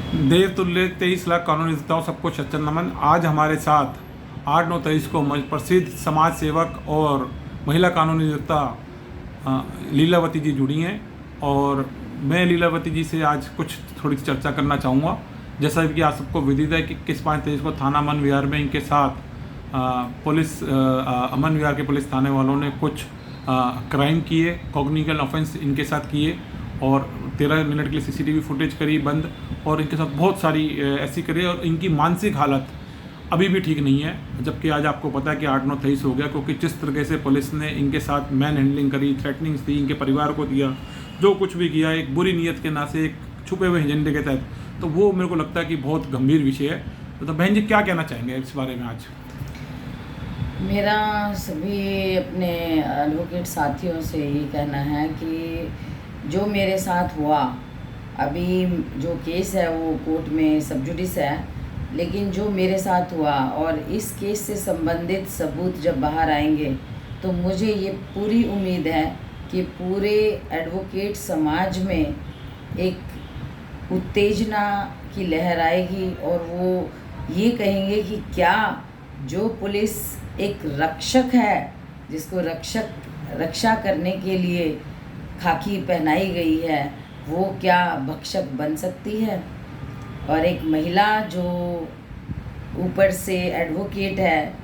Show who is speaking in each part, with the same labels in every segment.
Speaker 1: देव तुल्य 23 लाख कानूनी नेताओं सबको सच्चा नमन। आज हमारे साथ 8-9-23 को प्रसिद्ध समाज सेवक और महिला कानूनी नेता लीलावती जी जुड़ी हैं और मैं लीलावती जी से आज कुछ थोड़ी सी चर्चा करना चाहूँगा। जैसा कि आप सबको विदित है कि किस 5-23 को थाना अमन विहार में इनके साथ पुलिस अमन विहार के पुलिस थाने वालों ने कुछ क्राइम किए, कॉग्निटिव ऑफेंस इनके साथ किए और 13 मिनट के लिए सीसीटीवी फुटेज करी बंद और इनके साथ बहुत सारी ऐसी करी और इनकी मानसिक हालत अभी भी ठीक नहीं है। जबकि आज आपको पता है कि 8-9-23 हो गया, क्योंकि जिस तरीके से पुलिस ने इनके साथ मैन हैंडलिंग करी, थ्रेटनिंग्स दी, इनके परिवार को दिया, जो कुछ भी किया एक बुरी नीयत के ना से एक छुपे हुए एजेंडे के तहत, तो वो मेरे को लगता है कि बहुत गंभीर विषय है। तो बहन जी क्या कहना चाहेंगे इस बारे में आज?
Speaker 2: मेरा सभी अपने एडवोकेट साथियों से यही कहना है कि जो मेरे साथ हुआ, अभी जो केस है वो कोर्ट में सब जुडिस है, लेकिन जो मेरे साथ हुआ और इस केस से संबंधित सबूत जब बाहर आएंगे तो मुझे ये पूरी उम्मीद है कि पूरे एडवोकेट समाज में एक उत्तेजना की लहर आएगी और वो ये कहेंगे कि क्या जो पुलिस एक रक्षक है, जिसको रक्षा करने के लिए खाकी पहनाई गई है, वो क्या भक्षक बन सकती है। और एक महिला जो ऊपर से एडवोकेट है,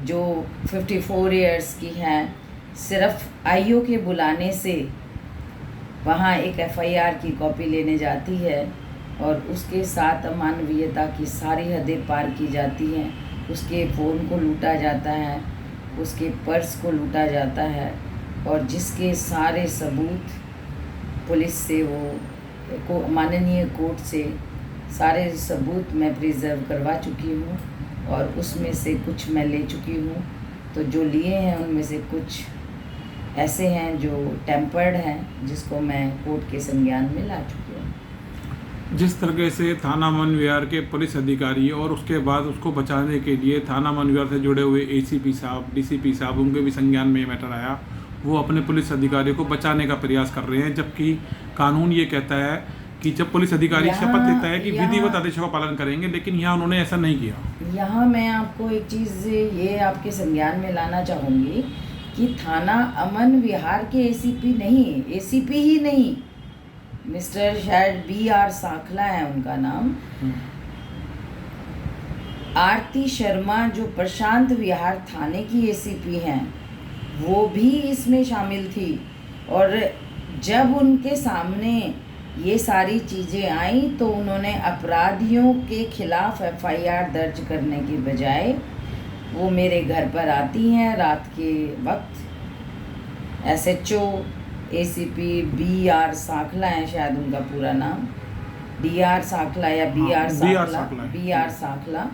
Speaker 2: जो 54 इयर्स की है, सिर्फ आईओ के बुलाने से वहाँ एक एफआईआर की कॉपी लेने जाती है और उसके साथ अमानवीयता की सारी हदें पार की जाती हैं। उसके फ़ोन को लूटा जाता है, उसके पर्स को लूटा जाता है और जिसके सारे सबूत पुलिस से वो माननीय कोर्ट से सारे सबूत मैं प्रिजर्व करवा चुकी हूँ और उसमें से कुछ मैं ले चुकी हूँ। तो जो लिए हैं उनमें से कुछ ऐसे हैं जो टेम्पर्ड हैं, जिसको मैं कोर्ट के संज्ञान में ला चुकी हूँ।
Speaker 1: जिस तरीके से थाना अमन विहार के पुलिस अधिकारी और उसके बाद उसको बचाने के लिए थाना अमन विहार से जुड़े हुए एसीपी साहब, डीसीपी साहब, उनके भी संज्ञान में ये मैटर आया, वो अपने पुलिस अधिकारी को बचाने का प्रयास कर रहे हैं। जबकि कानून ये कहता है कि जब पुलिस अधिकारी शपथ लेता है कि विधिवत आदेशों का पालन करेंगे, लेकिन यहाँ उन्होंने ऐसा नहीं किया।
Speaker 2: यहाँ मैं आपको एक चीज़ ये आपके संज्ञान में लाना चाहूँगी कि थाना अमन विहार के एसीपी नहीं, एसीपी ही नहीं, मिस्टर शायद BR साखला है उनका नाम, आरती शर्मा जो प्रशांत विहार थाने की एसीपी हैं, वो भी इसमें शामिल थी। और जब उनके सामने ये सारी चीज़ें आई तो उन्होंने अपराधियों के खिलाफ एफआईआर दर्ज करने की बजाय वो मेरे घर पर आती हैं रात के वक्त। SHO ACP BR साखला है शायद उनका पूरा नाम, DR साखला या BR साखला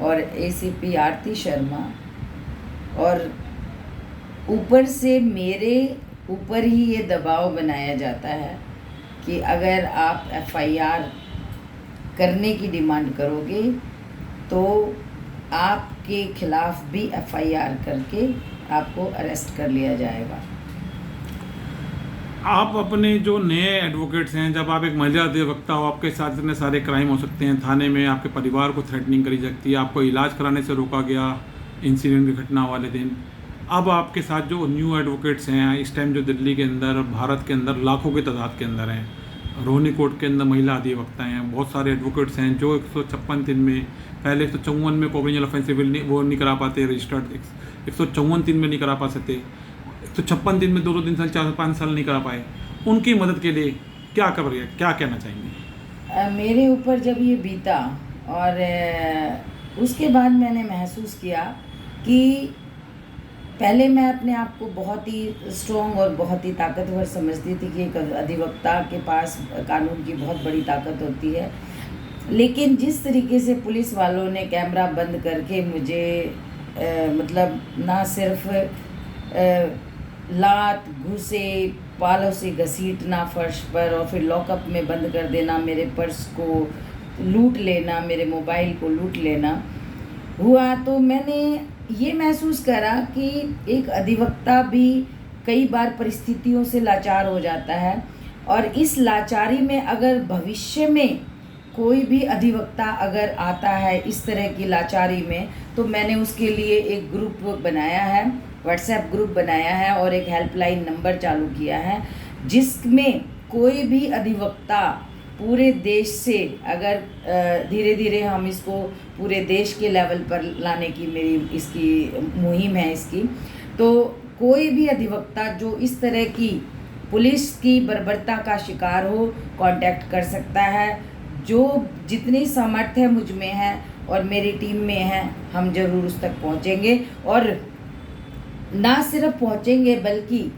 Speaker 2: और ACP आरती शर्मा। और ऊपर से मेरे ऊपर ही ये दबाव बनाया जाता है कि अगर आप एफआईआर करने की डिमांड करोगे तो आपके खिलाफ भी एफआईआर करके आपको अरेस्ट कर लिया जाएगा।
Speaker 1: आप अपने जो नए एडवोकेट्स हैं, जब आप एक महिला अधिवक्ता हो, आपके साथ इतने सारे क्राइम हो सकते हैं, थाने में आपके परिवार को थ्रेटनिंग करी सकती है, आपको इलाज कराने से रोका गया इंसिडेंट की घटना वाले दिन। अब आपके साथ जो न्यू एडवोकेट्स हैं इस टाइम, जो दिल्ली के अंदर, भारत के अंदर लाखों की तादाद के अंदर हैं, रोहिणी कोर्ट के अंदर महिला अधिवक्ता हैं, बहुत सारे एडवोकेट्स हैं जो 156 दिन में, पहले 154 में कॉग्निटिव ऑफेंस वो नहीं करा पाते, रजिस्टर्ड 154 दिन में नहीं करा पा सकते, 156 दिन में 2-2 3 साल 4-5 साल नहीं करा पाए। उनकी मदद के लिए क्या कर रही है, क्या कहना चाहेंगे?
Speaker 2: मेरे ऊपर जब ये बीता और उसके बाद मैंने महसूस किया कि पहले मैं अपने आप को बहुत ही स्ट्रॉन्ग और बहुत ही ताकतवर समझती थी कि एक अधिवक्ता के पास कानून की बहुत बड़ी ताकत होती है। लेकिन जिस तरीके से पुलिस वालों ने कैमरा बंद करके मुझे मतलब ना सिर्फ लात, घुसे, बालों से घसीटना फर्श पर और फिर लॉकअप में बंद कर देना, मेरे पर्स को लूट लेना, मेरे मोबाइल को लूट लेना हुआ, तो मैंने ये महसूस करा कि एक अधिवक्ता भी कई बार परिस्थितियों से लाचार हो जाता है और इस लाचारी में अगर भविष्य में कोई भी अधिवक्ता अगर आता है इस तरह की लाचारी में, तो मैंने उसके लिए एक ग्रुप बनाया है, व्हाट्सएप ग्रुप बनाया है और एक हेल्पलाइन नंबर चालू किया है, जिसमें कोई भी अधिवक्ता पूरे देश से, अगर धीरे धीरे हम इसको पूरे देश के लेवल पर लाने की मेरी इसकी मुहिम है इसकी, तो कोई भी अधिवक्ता जो इस तरह की पुलिस की बर्बरता का शिकार हो, कांटेक्ट कर सकता है। जो जितनी सामर्थ्य मुझ में है और मेरी टीम में है, हम ज़रूर उस तक पहुंचेंगे। और ना सिर्फ पहुंचेंगे, बल्कि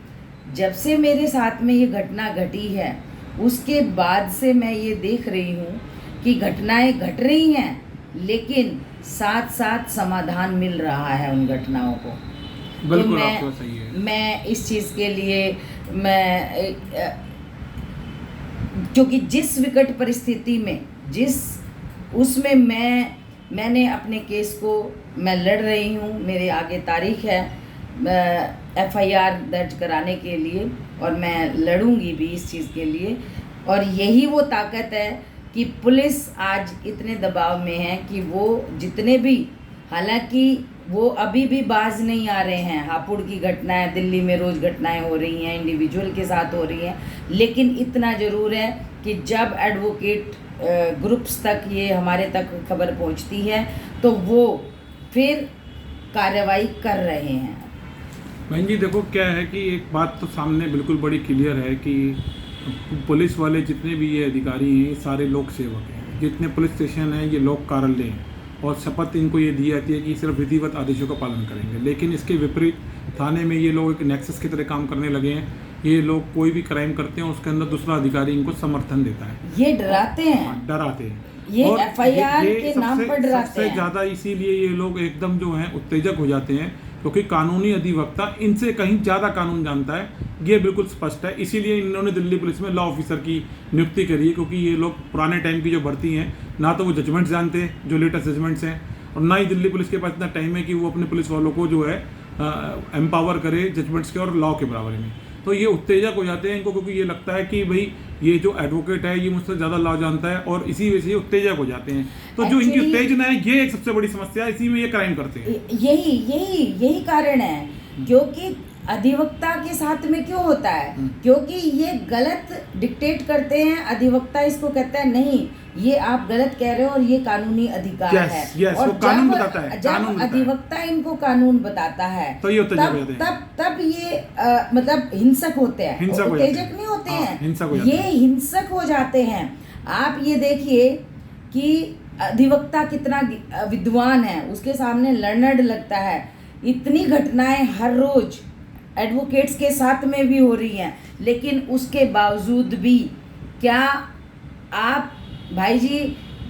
Speaker 2: जब से मेरे साथ में ये घटना घटी है, उसके बाद से मैं ये देख रही हूँ कि घटनाएं घट रही हैं, लेकिन साथ साथ समाधान मिल रहा है उन घटनाओं को।
Speaker 1: बिल्कुल,
Speaker 2: तो
Speaker 1: आपको सही है।
Speaker 2: मैं इस चीज़ के लिए मैं क्योंकि जिस विकट परिस्थिति में उसमें मैंने अपने केस को मैं लड़ रही हूँ, मेरे आगे तारीख है FIR दर्ज कराने के लिए, और मैं लड़ूंगी भी इस चीज़ के लिए। और यही वो ताकत है कि पुलिस आज इतने दबाव में है कि वो जितने भी, हालांकि वो अभी भी बाज नहीं आ रहे हैं। हापुड़ की घटनाएं, दिल्ली में रोज़ घटनाएं हो रही हैं, इंडिविजुअल के साथ हो रही हैं, लेकिन इतना ज़रूर है कि जब एडवोकेट ग्रुप्स तक ये हमारे तक खबर पहुंचती है, तो वो फिर कार्रवाई कर रहे हैं।
Speaker 1: बहन जी देखो, क्या है कि एक बात तो सामने बिल्कुल बड़ी क्लियर है कि पुलिस वाले जितने भी ये अधिकारी हैं, ये सारे लोक सेवक हैं। जितने पुलिस स्टेशन हैं, ये लोक कार्यालय हैं, और शपथ इनको ये दी जाती है कि सिर्फ विधिवत आदेशों का पालन करेंगे। लेकिन इसके विपरीत थाने में ये लोग एक नेक्सस की तरह काम करने लगे हैं। ये लोग कोई भी क्राइम करते हैं, उसके अंदर दूसरा अधिकारी इनको समर्थन देता है,
Speaker 2: ये डराते हैं,
Speaker 1: डराते हैं,
Speaker 2: ये
Speaker 1: और
Speaker 2: FIR के नाम पर डराते
Speaker 1: सबसे
Speaker 2: हैं।
Speaker 1: ज़्यादा इसीलिए ये लोग एकदम जो हैं उत्तेजक हो जाते हैं, क्योंकि कानूनी अधिवक्ता इनसे कहीं ज़्यादा कानून जानता है, ये बिल्कुल स्पष्ट है। इसीलिए इन्होंने दिल्ली पुलिस में लॉ ऑफिसर की नियुक्ति करी है, क्योंकि ये लोग पुराने टाइम की जो भर्ती हैं, ना तो वो जजमेंट्स जानते हैं जो लेटेस्ट जजमेंट्स हैं, और ना ही दिल्ली पुलिस के पास इतना टाइम है कि वो अपने पुलिस वालों को जो है एम्पावर करे जजमेंट्स के और लॉ के बराबर में। तो ये उत्तेजक हो जाते हैं इनको, क्योंकि ये लगता है कि भाई ये जो एडवोकेट है ये मुझसे ज़्यादा लॉ जानता है, और इसी वजह से ये उत्तेजक हो जाते हैं। तो जो इनकी उत्तेजना है, ये एक सबसे बड़ी समस्या है, इसी में ये क्राइम करते हैं।
Speaker 2: यही कारण है, क्योंकि अधिवक्ता के साथ में क्यों होता है, क्योंकि ये गलत डिक्टेट करते हैं। अधिवक्ता इसको कहता है नहीं, ये आप गलत कह रहे हो और ये कानूनी अधिकार है। और
Speaker 1: वो कानून बताता है,
Speaker 2: जब अधिवक्ता इनको कानून बताता है,
Speaker 1: तो ये उत्तेजक हो जाते हैं।
Speaker 2: तब ये मतलब हिंसक होते हैं, उत्तेजक नहीं होते हैं, ये हिंसक हो जाते हैं। आप ये देखिए कि अधिवक्ता कितना विद्वान है, उसके सामने लर्नर्ड लगता है। इतनी घटनाएं हर रोज एडवोकेट्स के साथ में भी हो रही हैं, लेकिन उसके बावजूद भी क्या आप भाई जी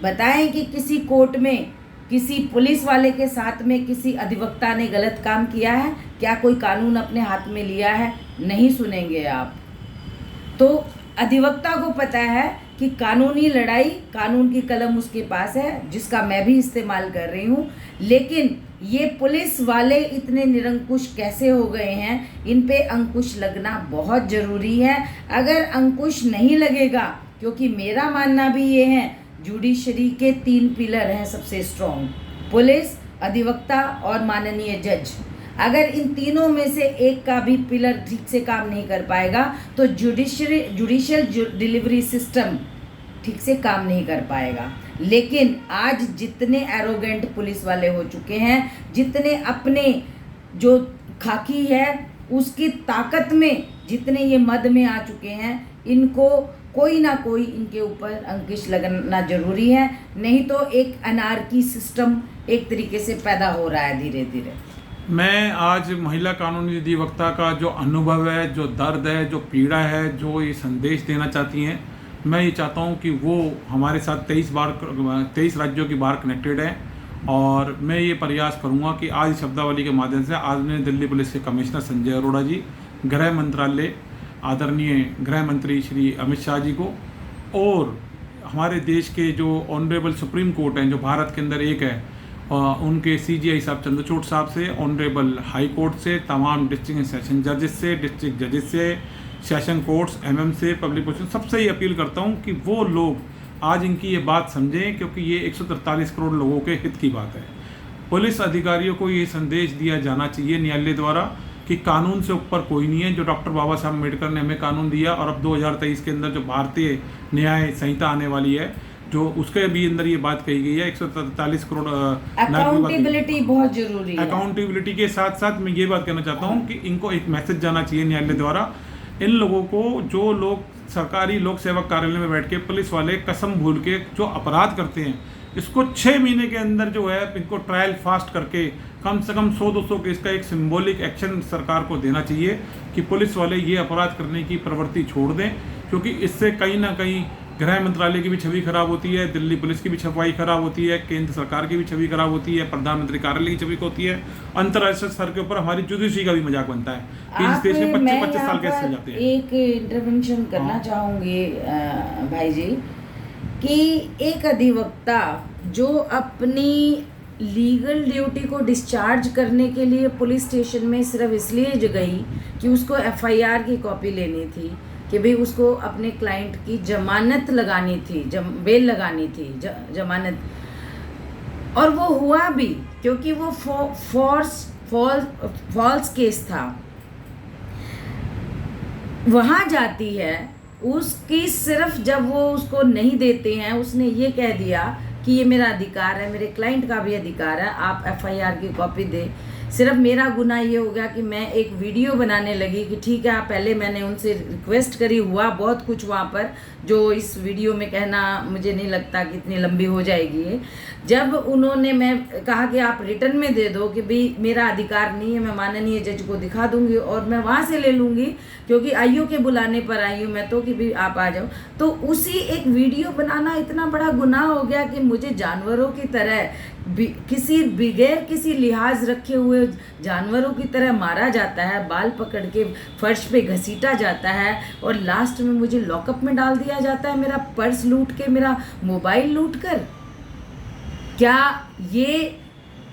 Speaker 2: बताएं कि किसी कोर्ट में किसी पुलिस वाले के साथ में किसी अधिवक्ता ने गलत काम किया है? क्या कोई कानून अपने हाथ में लिया है? नहीं सुनेंगे आप। तो अधिवक्ता को पता है कि कानूनी लड़ाई, कानून की कलम उसके पास है, जिसका मैं भी इस्तेमाल कर रही हूँ। लेकिन ये पुलिस वाले इतने निरंकुश कैसे हो गए हैं, इन पे अंकुश लगना बहुत ज़रूरी है। अगर अंकुश नहीं लगेगा, क्योंकि मेरा मानना भी ये है, जुडिशरी के 3 पिलर हैं सबसे स्ट्रॉन्ग, पुलिस, अधिवक्ता और माननीय जज। अगर इन तीनों में से एक का भी पिलर ठीक से काम नहीं कर पाएगा, तो जुडिशियल डिलीवरी सिस्टम ठीक से काम नहीं कर पाएगा। लेकिन आज जितने एरोगेंट पुलिस वाले हो चुके हैं, जितने अपने जो खाकी है उसकी ताकत में जितने ये मद में आ चुके हैं, इनको कोई ना कोई इनके ऊपर अंकुश लगना जरूरी है, नहीं तो एक अनार्की सिस्टम एक तरीके से पैदा हो रहा है धीरे धीरे।
Speaker 1: मैं आज महिला कानूनी अधिवक्ता का जो अनुभव है, जो दर्द है, जो पीड़ा है, जो ये संदेश देना चाहती हैं, मैं ये चाहता हूँ कि वो हमारे साथ 23 राज्यों की बार कनेक्टेड है। और मैं ये प्रयास करूँगा कि आज शब्दावली के माध्यम से आज ने दिल्ली पुलिस के कमिश्नर संजय अरोड़ा जी, गृह मंत्रालय आदरणीय गृह मंत्री श्री अमित शाह जी को, और हमारे देश के जो ऑनरेबल सुप्रीम कोर्ट हैं, जो भारत के अंदर एक है, उनके CJI साहब चंद्रचूड़ साहब से, ऑनरेबल हाई कोर्ट से, तमाम डिस्ट्रिक्ट सेशन जजेस से, डिस्ट्रिक्ट जजेस से, सेशन कोर्ट्स, MM से, पब्लिक प्रोसिक्यूशन, सबसे ही अपील करता हूँ कि वो लोग आज इनकी ये बात समझें, क्योंकि ये 143 करोड़ लोगों के हित की बात है। पुलिस अधिकारियों को ये संदेश दिया जाना चाहिए न्यायालय द्वारा कि कानून से ऊपर कोई नहीं है। जो डॉक्टर बाबा साहब अम्बेडकर ने हमें कानून दिया और अब 2023 के अंदर जो भारतीय न्याय संहिता आने वाली है, जो उसके भी अंदर ये बात कही गई है 143 करोड़
Speaker 2: अकाउंटेबिलिटी बहुत जरूरी है।
Speaker 1: अकाउंटेबिलिटी के साथ साथ मैं ये बात कहना चाहता हूँ कि इनको एक मैसेज जाना चाहिए न्यायालय द्वारा, इन लोगों को, जो लोग सरकारी लोक सेवक कार्यालय में बैठ के पुलिस वाले कसम भूल के जो अपराध करते हैं, इसको 6 महीने के अंदर जो है इनको ट्रायल फास्ट करके कम से कम 100-200 केस का एक सिंबॉलिक एक्शन सरकार को देना चाहिए कि पुलिस वाले ये अपराध करने की प्रवृत्ति छोड़ दें, क्योंकि इससे कहीं ना कहीं गृह मंत्रालय की भी छवि खराब होती है, दिल्ली पुलिस की भी छवि खराब होती है, केंद्र सरकार की भी छवि खराब होती है, प्रधानमंत्री कार्यालय की छवि होती है, अंतर्राष्ट्रीय स्तर के ऊपर हमारी जुडिशरी का भी मजाक बनता है कि इस देश में 25-25 साल कैसे चल जाते हैं।
Speaker 2: एक इंटरवेंशन करना चाहूँगी भाई जी, कि एक अधिवक्ता जो अपनी लीगल ड्यूटी को डिस्चार्ज करने के लिए पुलिस स्टेशन में सिर्फ इसलिए गई कि उसको एफआईआर की कॉपी लेनी थी, कि भाई उसको अपने क्लाइंट की जमानत लगानी थी, बेल लगानी थी, जमानत, और वो हुआ भी क्योंकि वो फॉल्स केस था। वहाँ जाती है, उसकी सिर्फ जब वो उसको नहीं देते हैं, उसने ये कह दिया कि ये मेरा अधिकार है, मेरे क्लाइंट का भी अधिकार है, आप एफआईआर की कॉपी दें। सिर्फ मेरा गुनाह ये हो गया कि मैं एक वीडियो बनाने लगी कि ठीक है, पहले मैंने उनसे रिक्वेस्ट करी, हुआ बहुत कुछ वहाँ पर, जो इस वीडियो में कहना मुझे नहीं लगता कि इतनी लंबी हो जाएगी ये। जब उन्होंने, मैं कहा कि आप रिटर्न में दे दो कि भाई मेरा अधिकार नहीं है, मैं माननीय जज को दिखा दूंगी और मैं वहाँ से ले लूँगी, क्योंकि आईओ के बुलाने पर आई हूँ मैं तो, कि भाई आप आ जाओ। तो उसी एक वीडियो बनाना इतना बड़ा गुनाह हो गया कि मुझे जानवरों की तरह, किसी बगैर किसी लिहाज रखे हुए जानवरों की तरह मारा जाता है, बाल पकड़ के फर्श पे घसीटा जाता है और लास्ट में मुझे लॉकअप में डाल दिया जाता है, मेरा पर्स लूट के, मेरा मोबाइल लूट कर। क्या ये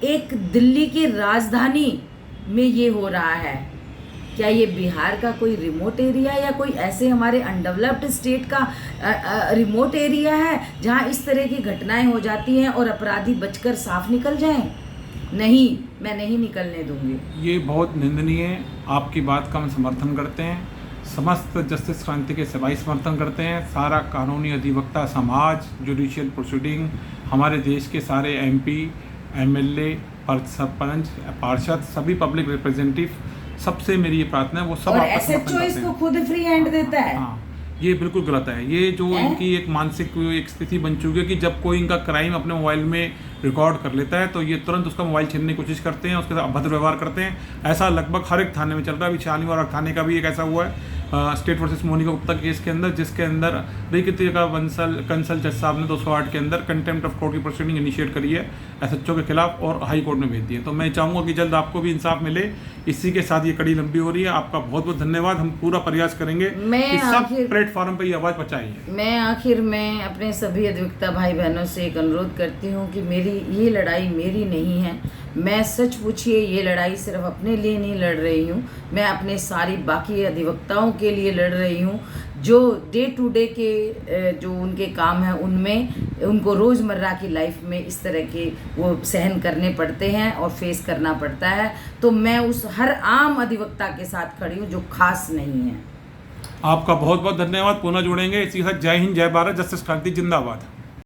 Speaker 2: एक दिल्ली की राजधानी में ये हो रहा है? क्या ये बिहार का कोई रिमोट एरिया या कोई ऐसे हमारे अनडेवलप्ड स्टेट का रिमोट एरिया है जहाँ इस तरह की घटनाएं हो जाती हैं और अपराधी बचकर साफ निकल जाएं? नहीं, मैं नहीं निकलने दूंगी।
Speaker 1: ये बहुत निंदनीय है। आपकी बात का हम समर्थन करते हैं, समस्त जस्टिस क्रांति के सभाई समर्थन करते हैं, सारा कानूनी अधिवक्ता समाज, जुडिशियल प्रोसीडिंग, हमारे देश के सारे एमपी, एमएलए, सरपंच, पार्षद, सभी पब्लिक रिप्रेजेंटेटिव, सबसे मेरी ये प्रार्थना है वो सब
Speaker 2: और एसएचओ इसको खुद फ्री हैंड देता है।
Speaker 1: हाँ, ये बिल्कुल गलत है। ये जो इनकी एक मानसिक एक स्थिति बन चुकी है कि जब कोई इनका क्राइम अपने मोबाइल में रिकॉर्ड कर लेता है तो ये तुरंत उसका मोबाइल छीनने की कोशिश करते हैं, उसके साथ अभद्र व्यवहार करते हैं। ऐसा लगभग हर एक थाने में चल रहा है। अभी शालीमार थाने का भी एक ऐसा हुआ है state versus Monica Gupta case के अंदर, जिसके अंदर रिकितिका कंसल जज साहब ने 208 के अंदर कंटेम्प्ट ऑफ कोर्ट की प्रोसीडिंग इनिशिएट करी है एसएचओ के खिलाफ और हाई कोर्ट में भेज दी है। तो मैं चाहूँगा कि जल्द आपको भी इंसाफ मिले। इसी के साथ ये कड़ी लंबी हो रही है। आपका बहुत बहुत धन्यवाद। हम पूरा प्रयास करेंगे कि सब प्लेटफॉर्म पर ये आवाज़ पहुँचाइए।
Speaker 2: मैं आखिर में अपने सभी अधिवक्ता भाई बहनों से एक अनुरोध करती हूँ कि मेरी ये लड़ाई मेरी नहीं है। मैं सच पूछिए ये लड़ाई सिर्फ अपने लिए नहीं लड़ रही हूँ, मैं अपने सारी बाकी अधिवक्ताओं के लिए लड़ रही हूँ जो डे टू डे के जो उनके काम हैं उनमें उनको रोज़मर्रा की लाइफ में इस तरह के वो सहन करने पड़ते हैं और फेस करना पड़ता है। तो मैं उस हर आम अधिवक्ता के साथ खड़ी हूँ जो खास नहीं है।
Speaker 1: आपका बहुत बहुत धन्यवाद। पुनः जुड़ेंगे। इसी के साथ जय हिंद, जय भारत, जस्टिस क्रांति जिंदाबाद।